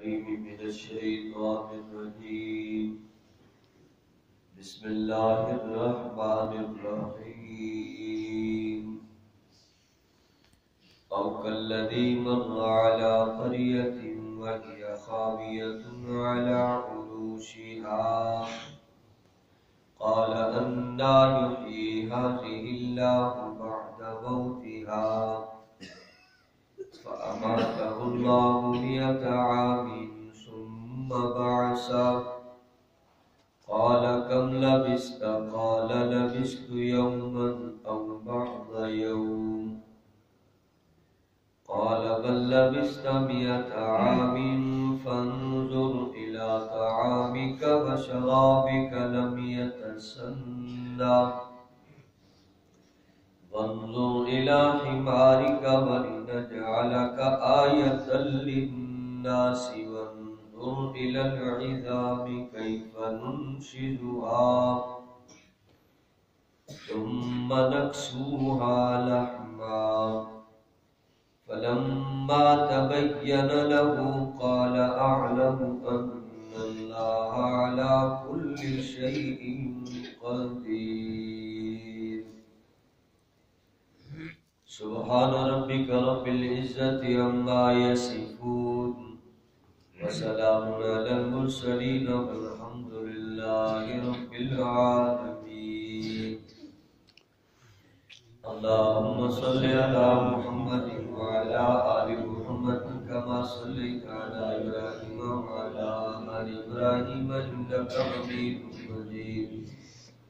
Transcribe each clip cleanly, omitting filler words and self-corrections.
العليم من الشيطان الرجيم بسم الله الرحمن الرحيم أو كالذي مر على قرية وهي خاوية على عروشها قال أنى يحيي هذه الله بعد موتها فأماته الله 100 عام ثم بعثه قال كم لبثت قال لبثت يوما أو بعض يوم قال بل لبثت 100 عام فانظر إلى طعامك وشرابك لم يتسنى وانظر إلى حمارك ولنجعلك آية للناس وانظر إلى العظام كيف ننشزها ثم نكسوها لحما فلما تبين له قال أعلم أن الله على كل شيء قدير سبحان ربك رب العزة عما يصفون وسلام على المرسلين والحمد لله رب العالمين اللهم صل على محمد وعلى آل محمد كما صليت على إبراهيم وعلى آل إبراهيم إنك حميد مجيد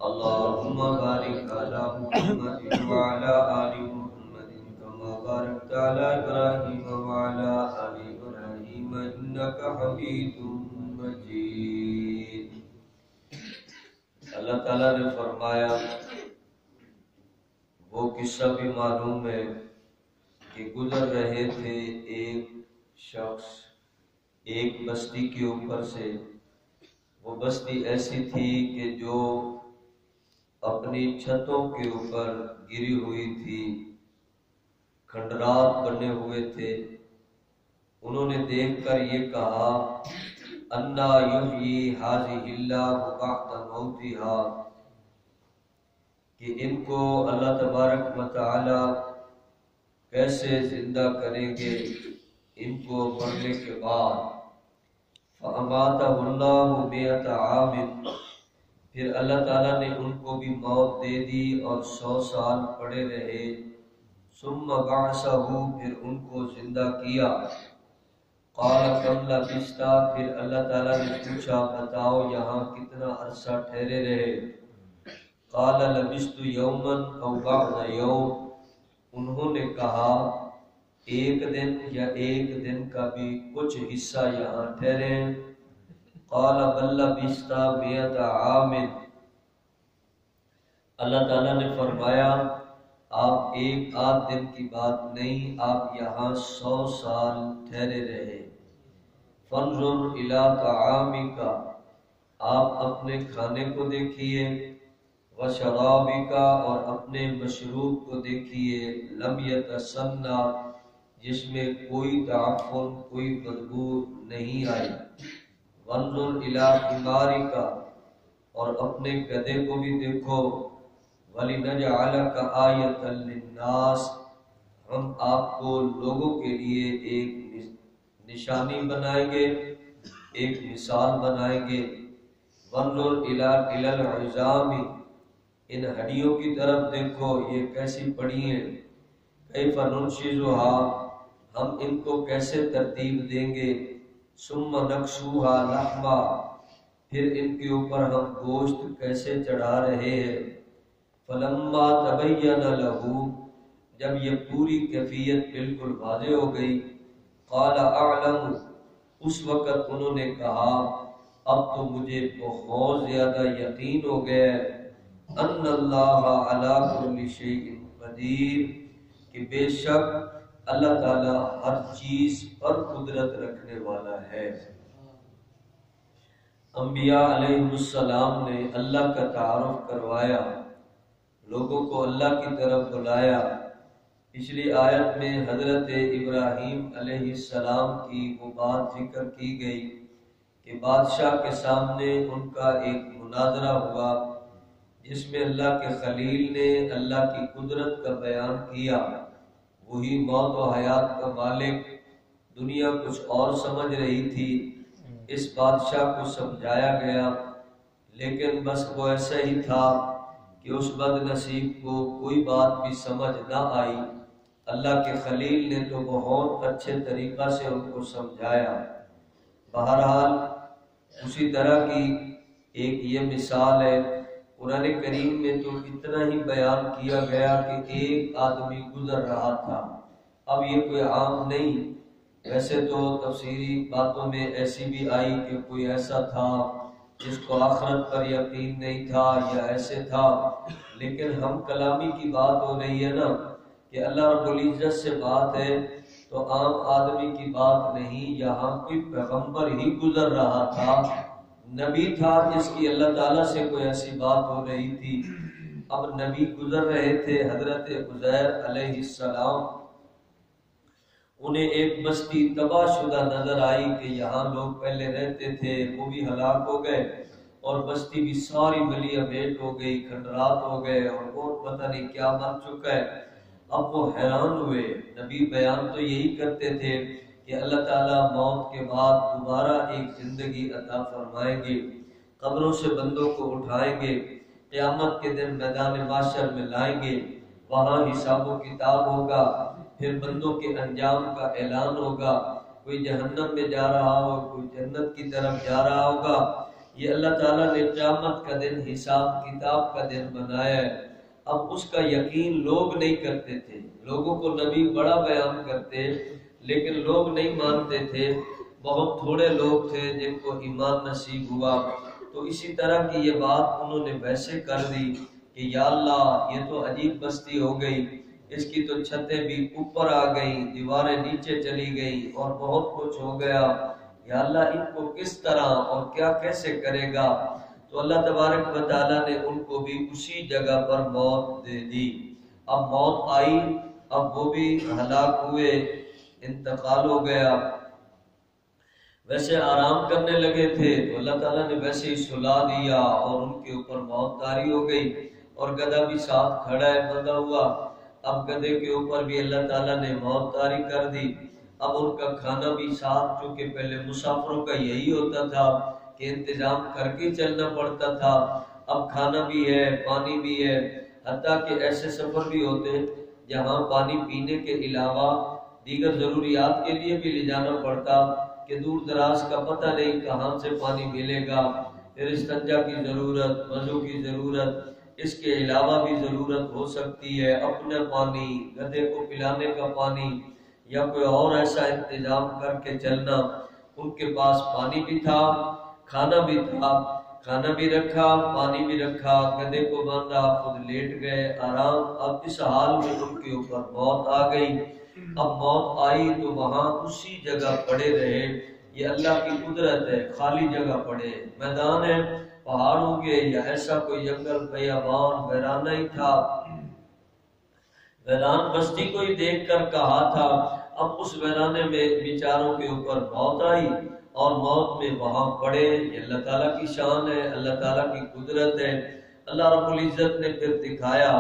اللهم بارك على محمد وعلى آل محمد كما باركت على إبراهيم وعلى آل إبراهيم إنك حميد مجيد اللہ تعالیٰ نے فرمایا وہ قصہ بھی معلوم ہے کہ گزر رہے تھے ایک شخص ایک بستی کے اوپر سے. وہ بستی ایسی تھی کہ جو اپنی چھتوں کے اوپر گری ہوئی تھی، کھنڈرات بنے ہوئے تھے. انہوں نے دیکھ کر یہ کہا انا یحیی ھذہ اللہ بعد موتھا، کہ ان کو اللہ تبارک و تعالی کیسے زندہ کریں گے ان کو مرنے کے بعد. فَأَمَاتَهُ اللَّهُ 100 عَامٍ، پھر اللہ تعالیٰ نے ان کو بھی موت دے دی اور 100 سال پڑے رہے. ثُمَّ بَعْثَهُ، پھر ان کو زندہ کیا. قَالَ كَمْ لَبِثْتَ، پھر اللہ تعالیٰ نے پوچھا بتاؤ یہاں کتنا عرصہ ٹھہرے رہے. قَالَ لَبِثْتُ يَوْمًا أَوْ بَعْضَ يَوْمٍ، انہوں نے کہا ایک دن یا ایک دن کا بھی کچھ حصہ یہاں ٹھہرے. قَالَ بَلْ لَبِثْتَ 100 عَامٍ، اللہ تعالیٰ نے فرمایا آپ ایک آدھ دن کی بات نہیں، آپ یہاں 100 سال ٹھہرے رہے. فَانْظُرْ إِلَىٰ طَعَامِكَ، آپ اپنے کھانے کو دیکھیے. وَشَرَابِكَ، اور اپنے مشروب کو دیکھیے. لَمْ يَتَسَنَّى، جس میں کوئی تعفن کوئی بدبو نہیں آئی. وَانْظُرْ إِلَىٰ حِمَارِكَ، اور اپنے گدھے کو بھی دیکھو. وَلِنَجْعَلَكَ آیَةً لِلنَّاسِ، ہم آپ کو لوگوں کے لیے ایک نشانی بنائیں گے، ایک مثال بنائیں گے. وَانْظُرْ إِلَىٰ الْعِظَامِ، ان ہڈیوں کی طرف دیکھو یہ کیسی پڑی ہیں. کیف ننشزها، ہم ان کو کیسے ترتیب دیں گے. ثم نکسوها لحما، پھر ان کے اوپر ہم گوشت کیسے چڑھا رہے ہیں. فلما تبین له، جب یہ پوری کیفیت بالکل واضح ہو گئی. قال اعلم، اس وقت انہوں نے کہا اب تو مجھے بہت زیادہ یقین ہو گیا ان اللہ علی کل شیء قدیر، کہ بے شک اللہ تعالی ہر چیز پر قدرت رکھنے والا ہے. انبیاء علیہ السلام نے اللہ کا تعارف کروایا، لوگوں کو اللہ کی طرف بلایا. پچھلی آیت میں حضرت ابراہیم علیہ السلام کی وہ بات ذکر کی گئی کہ بادشاہ کے سامنے ان کا ایک مناظرہ ہوا جس میں اللہ کے خلیل نے اللہ کی قدرت کا بیان کیا۔ وہی موت و حیات کا مالک، دنیا کچھ اور سمجھ رہی تھی، اس بادشاہ کو سمجھایا گیا، لیکن بس وہ ایسا ہی تھا کہ اس بد نصیب کو کوئی بات بھی سمجھ نہ آئی۔ اللہ کے خلیل نے تو بہت اچھے طریقہ سے ان کو سمجھایا۔ بہرحال اسی طرح کی ایک یہ مثال ہے، قرآن کریم میں تو اتنا ہی بیان کیا گیا کہ ایک آدمی گزر رہا تھا۔ اب یہ کوئی عام نہیں، ویسے تو تفسیری باتوں میں ایسی بھی آئی کہ کوئی ایسا تھا جس کو آخرت پر یقین نہیں تھا یا ایسے تھا، لیکن ہم کلامی کی بات ہو رہی ہے نا کہ اللہ رب العزت سے بات ہے تو عام آدمی کی بات نہیں۔ یہاں کوئی پیغمبر ہی گزر رہا تھا، نبی تھا جس کی اللہ تعالیٰ سے کوئی ایسی بات ہو رہی تھی۔ اب نبی گزر رہے تھے حضرت عزیر علیہ السلام، انہیں ایک بستی تباہ شدہ نظر آئی کہ یہاں لوگ پہلے رہتے تھے، وہ بھی ہلاک ہو گئے اور بستی بھی ساری ملیہ بیٹ ہو گئی، کھنڈرات ہو گئے اور پتہ نہیں کیا بن چکا ہے۔ اب وہ حیران ہوئے۔ نبی بیان تو یہی کرتے تھے کہ اللہ تعالیٰ موت کے بعد دوبارہ ایک زندگی عطا فرمائیں گے، قبروں سے بندوں کو اٹھائیں گے، قیامت کے دن میدان محشر میں لائیں گے، وہاں حساب و کتاب ہوگا، پھر بندوں کے انجام کا اعلان ہوگا، کوئی جہنم میں جا رہا ہو، کوئی جنت کی طرف جا رہا ہوگا۔ یہ اللہ تعالیٰ نے قیامت کا دن حساب کتاب کا دن بنایا ہے۔ اب اس کا یقین لوگ نہیں کرتے تھے، لوگوں کو نبی بڑا بیان کرتے لیکن لوگ نہیں مانتے تھے، بہت تھوڑے لوگ تھے جن کو ایمان نصیب ہوا۔ تو اسی طرح کی یہ بات انہوں نے ویسے کر دی کہ یا اللہ یہ تو عجیب بستی ہو گئی، اس کی تو چھتیں بھی اوپر آ گئیں، دیواریں نیچے چلی گئیں اور بہت کچھ ہو گیا، یا اللہ ان کو کس طرح اور کیا کیسے کرے گا؟ تو اللہ تبارک و تعالیٰ نے ان کو بھی اسی جگہ پر موت دے دی۔ اب موت آئی، اب وہ بھی ہلاک ہوئے، انتقال ہو گیا۔ ویسے آرام کرنے لگے تھے تو اللہ تعالیٰ نے ویسے ہی سلا دیا اور ان کے اوپر موت طاری ہو گئی، اور گدھا بھی ساتھ کھڑا ہے بندھا ہوا۔ اب گدھے کے اوپر بھی اللہ تعالیٰ نے موت طاری کر دی۔ اب ان کا کھانا بھی ساتھ، چونکہ پہلے مسافروں کا یہی ہوتا تھا کہ انتظام کر کے چلنا پڑتا تھا، اب کھانا بھی ہے، پانی بھی ہے، حتیٰ کہ ایسے سفر بھی ہوتے جہاں پانی پینے کے علاوہ دیگر ضروریات کے لیے بھی لے جانا پڑتا کہ دور دراز کا پتہ نہیں کہاں سے پانی ملے گا، پھر استنجا کی ضرورت، وضو کی ضرورت، اس کے علاوہ بھی ضرورت ہو سکتی ہے اپنا پانی، گدھے کو پلانے کا پانی یا کوئی اور ایسا انتظام کر کے چلنا۔ ان کے پاس پانی بھی تھا، کھانا بھی تھا، کھانا بھی رکھا، پانی بھی رکھا، گدھے کو باندھا، خود لیٹ گئے آرام۔ اب اس حال میں ان کے اوپر موت آ گئی۔ اب موت آئی تو وہاں اسی جگہ پڑے رہے۔ یہ اللہ کی قدرت ہے، خالی جگہ پڑے، میدان ہے، پہاڑ ہوں گے یا ایسا کوئی جنگل بیابان ویرانہ ہی تھا، ویران بستی کو ہی دیکھ کر کہا تھا۔ اب اس ویرانے میں بیچاروں کے اوپر موت آئی اور موت میں وہاں پڑے۔ یہ اللہ تعالیٰ کی شان ہے، اللہ تعالیٰ کی قدرت ہے۔ اللہ رب العزت نے پھر دکھایا،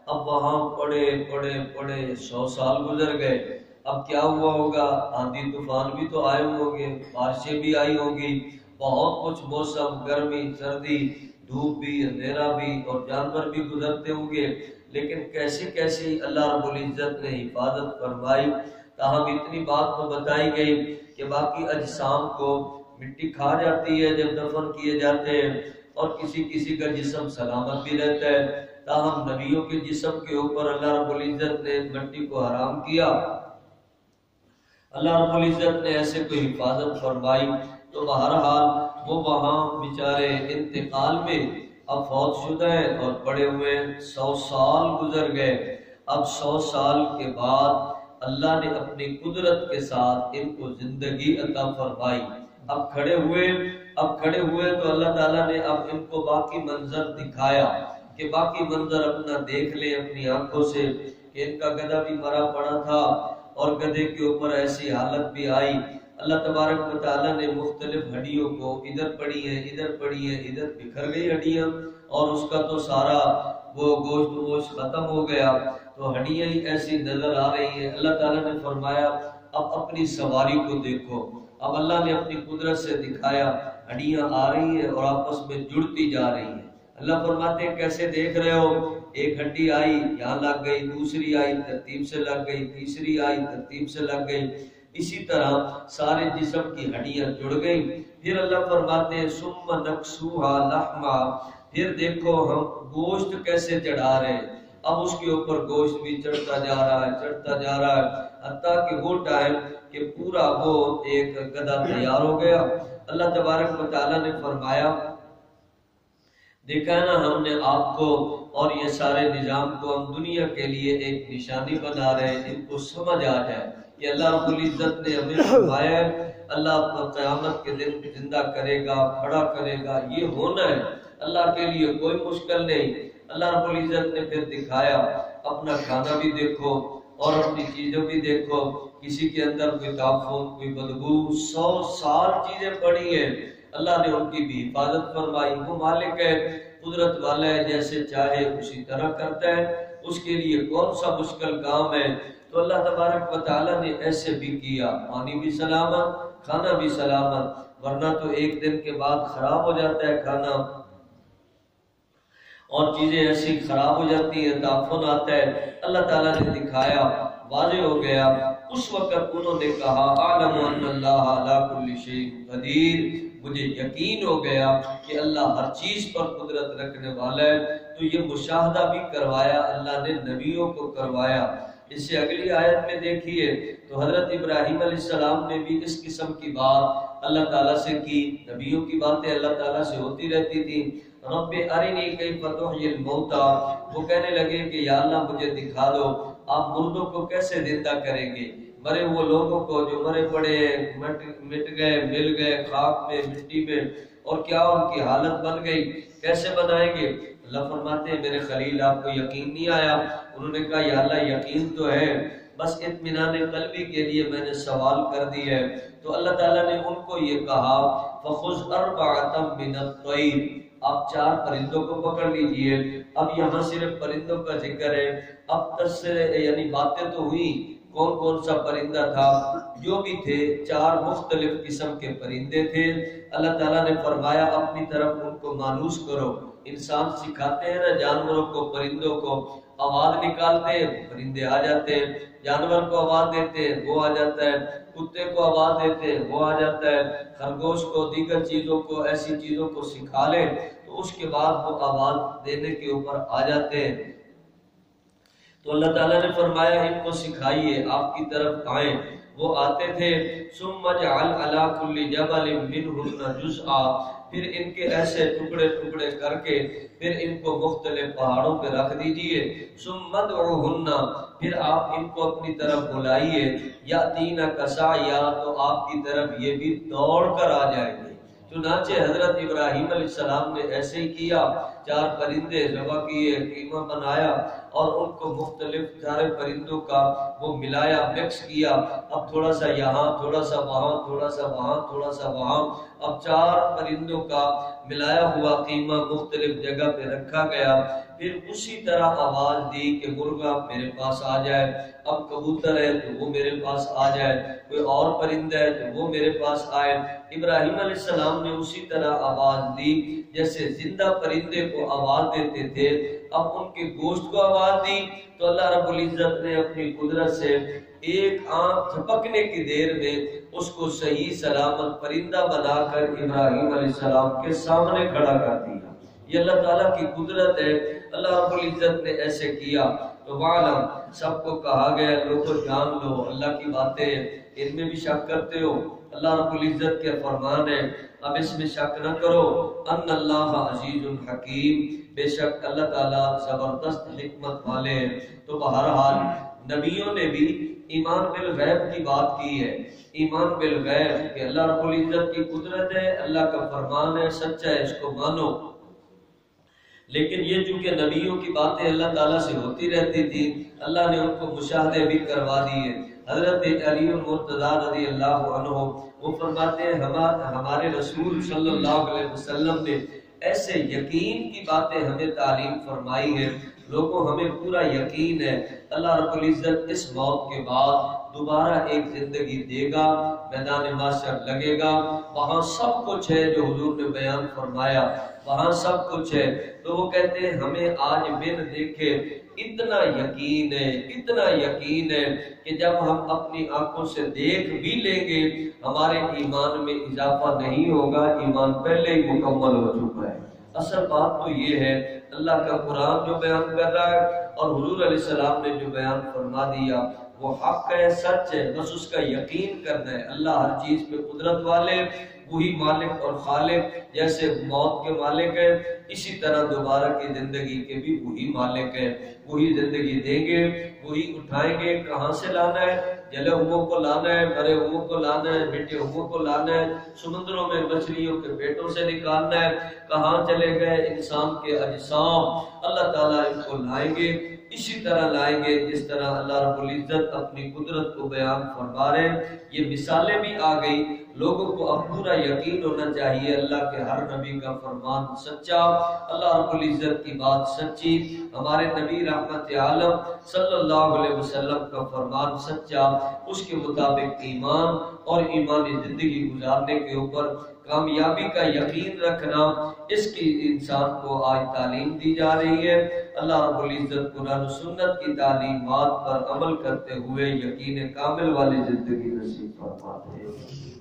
اب وہاں پڑے پڑے پڑے 100 سال گزر گئے۔ اب کیا ہوا ہوگا؟ آندھی طوفان بھی تو آئے ہوں گے، بارشیں بھی آئی ہوگی، بہت کچھ موسم، گرمی، سردی، دھوپ بھی، اندھیرا بھی، اور جانور بھی گزرتے ہوں گے، لیکن کیسی کیسی اللہ رب العزت نے حفاظت فرمائی۔ تاہم اتنی بات تو بتائی گئی کہ باقی اجسام کو مٹی کھا جاتی ہے جب دفن کیے جاتے ہیں، اور کسی کسی کا جسم سلامت بھی رہتا ہے۔ تاہم نبیوں کے جسم کے اوپر اللہ رب العزت نے مٹی کو حرام کیا، اللہ رب العزت نے ایسے کوئی حفاظت فرمائی۔ تو بہرحال وہ وہاں بیچارے انتقال میں اب فوت شدہ ہیں اور پڑے ہوئے 100 سال گزر گئے۔ اب 100 سال کے بعد اللہ نے اپنی قدرت کے ساتھ ان کو زندگی عطا فرمائی۔ اب کھڑے ہوئے تو اللہ تعالیٰ نے اب ان کو باقی منظر دکھایا کہ باقی منظر اپنا دیکھ لیں اپنی آنکھوں سے کہ ان کا گدھا بھی مرا پڑا تھا اور گدھے کے اوپر ایسی حالت بھی آئی. اللہ تبارک و تعالیٰ نے مختلف ہڈیوں کو ادھر پڑی ہیں ادھر پڑی ہیں ادھر بکھر گئی ہڈیاں اور اس کا تو سارا وہ گوشت ختم ہو گیا تو ہڈیاں ہی ایسی نظر آ رہی ہیں. اللہ تعالیٰ نے فرمایا اب اپنی سواری کو دیکھو. اب اللہ نے اپنی قدرت سے دکھایا ہڈیاں آ رہی ہیں اور آپس میں جڑتی جا رہی ہیں. اللہ فرماتے ہیں کیسے دیکھ رہے ہو؟ ایک ہڈی آئی یہاں لگ گئی، دوسری آئی ترتیب سے لگ گئی، تیسری آئی ترتیب سے لگ گئی، اسی طرح سارے جسم کی ہڈیاں جڑ گئی. پھر اللہ فرماتے ہیں ثم نکسوها لحما، پھر دیکھو ہم گوشت کیسے چڑھا رہے ہیں. اب اس کے اوپر گوشت بھی چڑھتا جا رہا ہے چڑھتا جا رہا ہے حتیٰ کہ وہ ٹائم کہ پورا وہ ایک گدھا تیار ہو گیا. اللہ تبارک و تعالیٰ نے فرمایا دیکھا نا ہم نے آپ کو اور یہ سارے نظام کو ہم دنیا کے لیے ایک نشانی بنا رہے ہیں، ان کو سمجھ آ جائے کہ اللہ رب العزت نے ہمیں فرمایا ہے اللہ قیامت کے دن زندہ کرے گا، کھڑا کرے گا، یہ ہونا ہے، اللہ کے لیے کوئی مشکل نہیں. اللہ رب العزت نے پھر دکھایا اپنا کھانا بھی دیکھو اور اپنی چیزوں بھی دیکھو، کسی کے اندر کوئی تعفن کوئی بدبو 100 سال چیزیں پڑی ہیں، اللہ نے ان کی بھی حفاظت فرمائی. وہ مالک ہے، قدرت والا ہے، جیسے چاہے اسی طرح کرتا ہے، اس کے لیے کون سا مشکل کام ہے. تو اللہ تبارک و تعالیٰ نے ایسے بھی کیا، پانی بھی سلامت، کھانا بھی سلامت، ورنہ تو ایک دن کے بعد خراب ہو جاتا ہے کھانا اور چیزیں ایسی خراب ہو جاتی ہیں، تعفن آتا ہے. اللہ تعالیٰ نے دکھایا، واضح ہو گیا. اس وقت انہوں نے کہا اعلم ان اللہ علی کل شیء قدیر، مجھے یقین ہو گیا کہ اللہ ہر چیز پر قدرت رکھنے والا ہے. تو یہ مشاہدہ بھی کروایا اللہ نے، نبیوں کو کروایا. اس سے اگلی آیت میں دیکھیے تو حضرت ابراہیم علیہ السلام نے بھی اس قسم کی بات اللہ تعالیٰ سے کی. نبیوں کی باتیں اللہ تعالیٰ سے ہوتی رہتی تھی. رب ارنی کیف تحیی الموتى، وہ کہنے لگے کہ یا اللہ مجھے دکھا دو آپ مردوں کو کیسے زندہ کریں گے، مرے وہ لوگوں کو جو مرے پڑے مٹ گئے، مل گئے خاک میں مٹی میں، اور کیا ان کی حالت بن گئی، کیسے بنائیں گے. اللہ فرماتے ہیں میرے خلیل آپ کو یقین نہیں آیا؟ انہوں نے کہا یا اللہ یقین تو ہے، بس اطمینان قلبی کے لیے میں نے سوال کر دی ہے. تو اللہ تعالیٰ نے ان کو یہ کہا فخذ اربعۃ من الطیر، آپ 4 پرندوں کو پکڑ لیجئے. اب یہاں صرف پرندوں کا ذکر ہے. اب تک سے یعنی باتیں تو ہوئی کون کون سا پرندہ تھا، جو بھی تھے 4 مختلف قسم کے پرندے تھے. اللہ تعالیٰ نے فرمایا اپنی طرف ان کو مانوس کرو. انسان سکھاتے ہیں نا جانوروں کو، پرندوں کو، آواز نکالتے ہیں پرندے آ جاتے ہیں، جانور کو آواز دیتے ہیں وہ آ جاتا ہے، کتے کو آواز دیتے ہیں وہ آ جاتا ہے، خرگوش کو، دیگر چیزوں کو، ایسی چیزوں کو سکھا لے تو اس کے بعد وہ آواز دینے کے اوپر آ جاتے ہیں. تو اللہ تعالیٰ نے فرمایا ان کو سکھائیے آپ کی طرف آئیں. وہ آتے تھے. ثم اجعل علی کل جبل منہن جزءا، پھر ان کے ایسے ٹکڑے ٹکڑے کر کے پھر ان کو مختلف پہاڑوں پہ رکھ دیجئے. ثم ادعوہن، پھر آپ ان کو اپنی طرف بلائیے. یاتینک سعیا، تو آپ کی طرف یہ بھی دوڑ کر آ جائیں گے. چنانچہ حضرت ابراہیم علیہ السلام نے ایسے ہی کیا، 4 پرندے ذبح کیے، قیمہ بنایا اور ان کو مختلف سارے پرندوں کا وہ ملایا، مکس کیا. اب تھوڑا سا یہاں، تھوڑا سا وہاں، تھوڑا سا وہاں، تھوڑا سا وہاں. اب 4 پرندوں کا ملایا ہوا قیمہ مختلف جگہ پہ رکھا گیا. پھر اسی طرح آواز دی کہ مرغا میرے پاس آ جائے، اب کبوتر ہے تو وہ میرے پاس آ جائے، کوئی اور پرندہ ہے تو وہ میرے پاس آئے. ابراہیم علیہ السلام نے اسی طرح آواز دی جیسے زندہ پرندے کو آواز دیتے تھے. اب ان کے گوشت کو آواز دی تو اللہ رب العزت نے اپنی قدرت سے ایک آنکھ جھپکنے کی دیر میں اس کو صحیح سلامت پرندہ بنا کر ابراہیم علیہ السلام کے سامنے کھڑا کر دیا. یہ اللہ تعالیٰ کی قدرت ہے. اللہ رب العزت نے ایسے کیا. تو وعلم، سب کو کہا گیا لوگوں جان لو اللہ کی باتیں، ان میں بھی شک کرتے ہو، اللہ رب العزت کے فرمان ہے، اب اس میں شک نہ کرو. ان اللہ عزیز الحکیم، بے شک اللہ تعالیٰ زبردست حکمت والے ہیں. تو بہرحال نبیوں نے بھی ایمان بالغیب کی بات کی ہے. ایمان بالغیب کہ اللہ رب العزت کی قدرت ہے، اللہ کا فرمان ہے، سچا ہے، اس کو مانو. لیکن یہ چونکہ نبیوں کی باتیں اللہ تعالیٰ سے ہوتی رہتی تھی، اللہ نے ان کو مشاہدے بھی کروا دیے۔ حضرت علی المرتضیٰ رضی اللہ عنہ وہ فرماتے ہیں ہمارے رسول صلی اللہ علیہ وسلم نے ایسے یقین کی باتیں ہمیں تعلیم فرمائی ہے، لوگوں ہمیں پورا یقین ہے اللہ رب العزت اس موت کے بعد دوبارہ ایک زندگی دے گا، میدان محشر لگے گا، وہاں سب کچھ ہے جو حضور نے بیان فرمایا، وہاں سب کچھ ہے۔ تو وہ کہتے ہیں ہمیں آج بن دیکھے اتنا یقین ہے، اتنا یقین ہے کہ جب ہم اپنی آنکھوں سے دیکھ بھی لیں گے ہمارے ایمان میں اضافہ نہیں ہوگا، ایمان پہلے ہی مکمل ہو چکا ہے۔ اصل بات تو یہ ہے اللہ کا قرآن جو بیان کر رہا ہے اور حضور علیہ السلام نے جو بیان فرما دیا وہ حق ہے، سچ ہے، بس اس کا یقین کرنا ہے۔ اللہ ہر چیز پہ قدرت والے، وہی مالک اور خالق، جیسے موت کے مالک ہیں اسی طرح دوبارہ کی زندگی کے بھی وہی مالک ہیں، وہی زندگی دیں گے، وہی اٹھائیں گے۔ کہاں سے لانا ہے؟ جلے ہووں کو لانا ہے، مرے ہووں کو لانا ہے، مٹے ہووں کو لانا ہے، سمندروں میں مچھلیوں کے پیٹوں سے نکالنا ہے۔ کہاں چلے گئے انسان کے اجسام؟ اللہ تعالیٰ ان کو لائیں گے، اسی طرح لائیں گے جس طرح اللہ رب العزت اپنی قدرت کو بیان فرما رہے ہیں۔ یہ مثالیں بھی آ گئی، لوگوں کو اب پورا یقین ہونا چاہیے اللہ کے ہر نبی کا فرمان سچا، اللہ رب العزت کی بات سچی، ہمارے نبی رحمت عالم صلی اللہ علیہ وسلم کا فرمان سچا، اس کے مطابق ایمان اور ایمانی زندگی گزارنے کے اوپر کامیابی کا یقین رکھنا، اس کی انسان کو آج تعلیم دی جا رہی ہے۔ اللہ رب العزت قرآن و سنت کی تعلیمات پر عمل کرتے ہوئے یقین کامل والی زندگی نصیب فرماتے ہیں۔